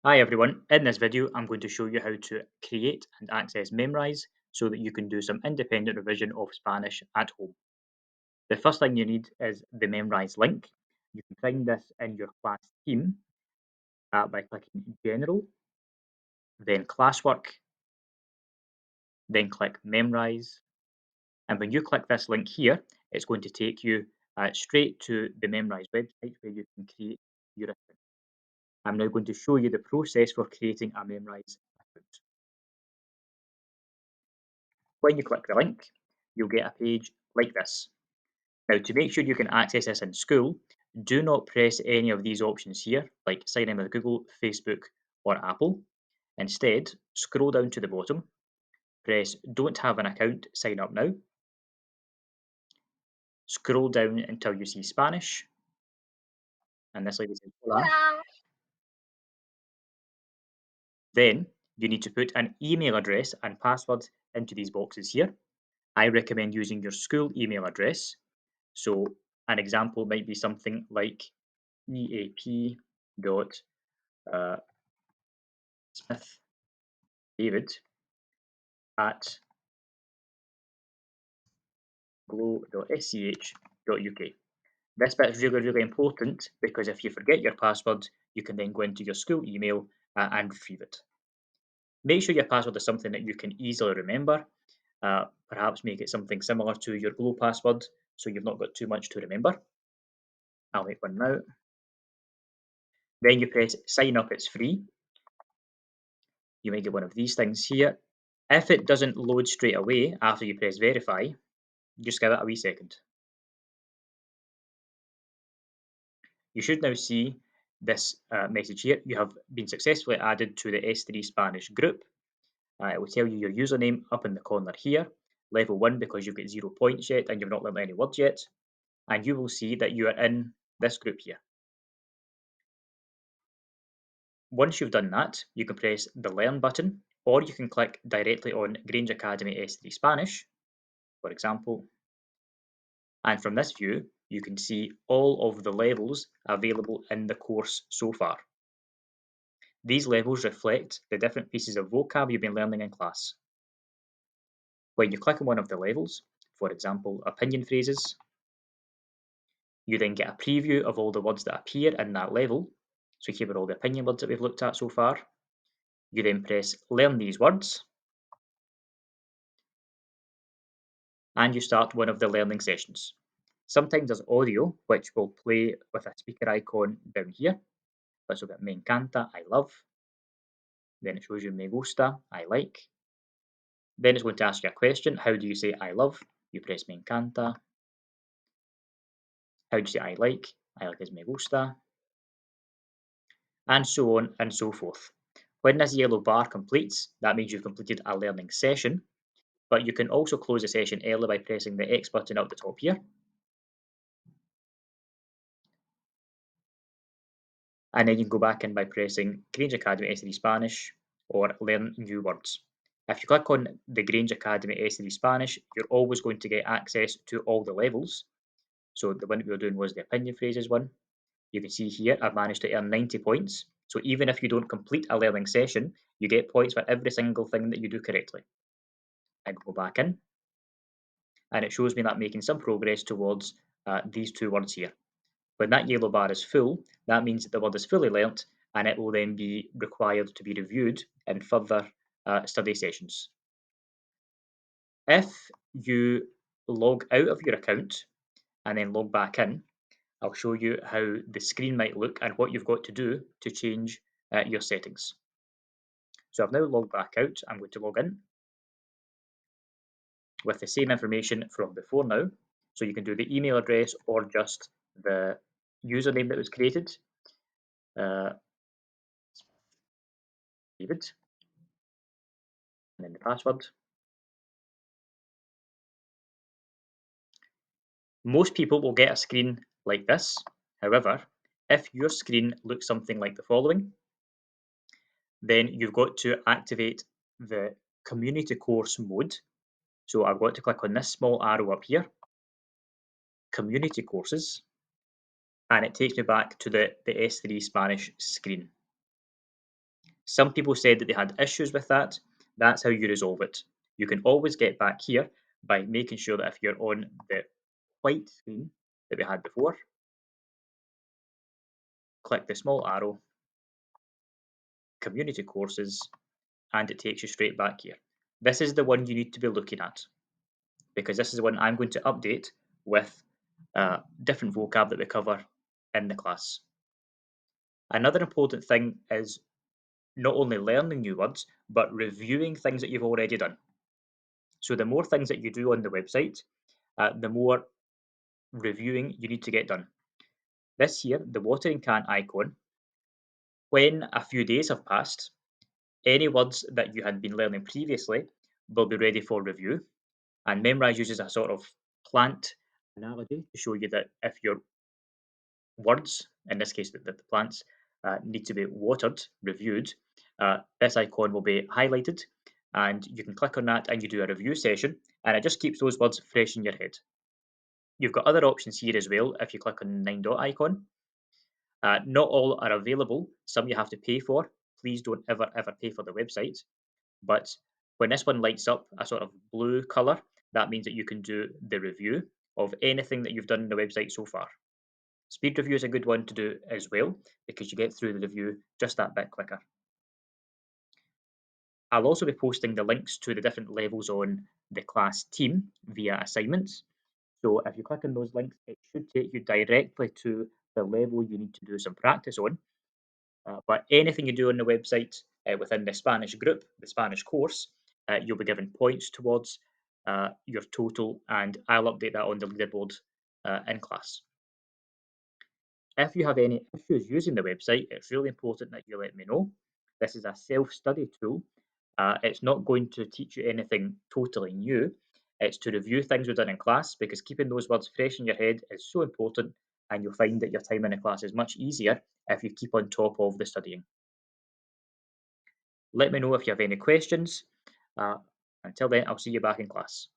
Hi everyone, in this video I'm going to show you how to create and access Memrise so that you can do some independent revision of Spanish at home. The first thing you need is the Memrise link. You can find this in your class theme by clicking General, then Classwork, then click Memrise. And when you click this link here, it's going to take you straight to the Memrise website where you can create your account. I'm now going to show you the process for creating a Memrise account. When you click the link, you'll get a page like this. Now, to make sure you can access this in school, do not press any of these options here, like sign in with Google, Facebook, or Apple. Instead, scroll down to the bottom, press Don't have an account, sign up now. Scroll down until you see Spanish, and this lady says Hola. Then you need to put an email address and password into these boxes here. I recommend using your school email address. So an example might be something like eap dot uh, Smith David at glow.sch.uk. This bit is really important because if you forget your password, you can then go into your school email and retrieve it. Make sure your password is something that you can easily remember. Perhaps make it something similar to your Glow password so you've not got too much to remember. I'll make one now. Then you press sign up, it's free. You might get one of these things here. If it doesn't load straight away after you press verify, just give it a wee second. You should now see this message here. You have been successfully added to the S3 Spanish group. It will tell you your username up in the corner here. Level 1 because you've got 0 points yet and you've not learned any words yet. And you will see that you are in this group here. Once you've done that, you can press the Learn button, or you can click directly on Grange Academy S3 Spanish, for example. And from this view, you can see all of the levels available in the course so far. These levels reflect the different pieces of vocab you've been learning in class. When you click on one of the levels, for example, opinion phrases, you then get a preview of all the words that appear in that level. So here are all the opinion words that we've looked at so far. You then press Learn these words, and you start one of the learning sessions. Sometimes there's audio, which will play with a speaker icon down here. This will get me encanta, I love. Then it shows you me gusta, I like. Then it's going to ask you a question. How do you say I love? You press me encanta. How do you say I like? I like is me gusta. And so on and so forth. When this yellow bar completes, that means you've completed a learning session, but you can also close the session early by pressing the X button up the top here. And then you can go back in by pressing Grange Academy S3 Spanish or Learn New Words. If you click on the Grange Academy S3 Spanish, you're always going to get access to all the levels. So the one that we were doing was the opinion phrases one. You can see here I've managed to earn 90 points. So even if you don't complete a learning session, you get points for every single thing that you do correctly. I go back in, and it shows me that I'm making some progress towards these two words here. When that yellow bar is full, that means that the word is fully learnt, and it will then be required to be reviewed in further study sessions. If you log out of your account and then log back in, I'll show you how the screen might look and what you've got to do to change your settings. So I've now logged back out. I'm going to log in with the same information from before now. So you can do the email address or just the username that was created. David, and then the password. Most people will get a screen like this. However, if your screen looks something like the following, then you've got to activate the community course mode. So I've got to click on this small arrow up here, community courses, and it takes me back to the S3 Spanish screen. Some people said that they had issues with that. That's how you resolve it. You can always get back here by making sure that if you're on the white screen that we had before, click the small arrow, community courses, and it takes you straight back here. This is the one you need to be looking at because this is the one I'm going to update with different vocab that we cover in the class. Another important thing is not only learning new words, but reviewing things that you've already done. So the more things that you do on the website, the more reviewing you need to get done. This here, the watering can icon, when a few days have passed, any words that you had been learning previously will be ready for review. And Memrise uses a sort of plant analogy to show you that if your words, in this case the plants, need to be watered, reviewed, this icon will be highlighted and you can click on that and you do a review session and it just keeps those words fresh in your head. You've got other options here as well if you click on the 9 dot icon. Not all are available, some you have to pay for. Please don't ever pay for the website. But when this one lights up a sort of blue colour, that means that you can do the review of anything that you've done on the website so far. Speed review is a good one to do as well because you get through the review just that bit quicker. I'll also be posting the links to the different levels on the class team via assignments. So if you click on those links, it should take you directly to the level you need to do some practice on. But anything you do on the website within the Spanish group, the Spanish course, you'll be given points towards your total, and I'll update that on the leaderboard in class. If you have any issues using the website, it's really important that you let me know. This is a self-study tool. It's not going to teach you anything totally new. It's to review things we've done in class because keeping those words fresh in your head is so important, and you'll find that your time in the class is much easier if you keep on top of the studying. Let me know if you have any questions. Uh, until then, I'll see you back in class.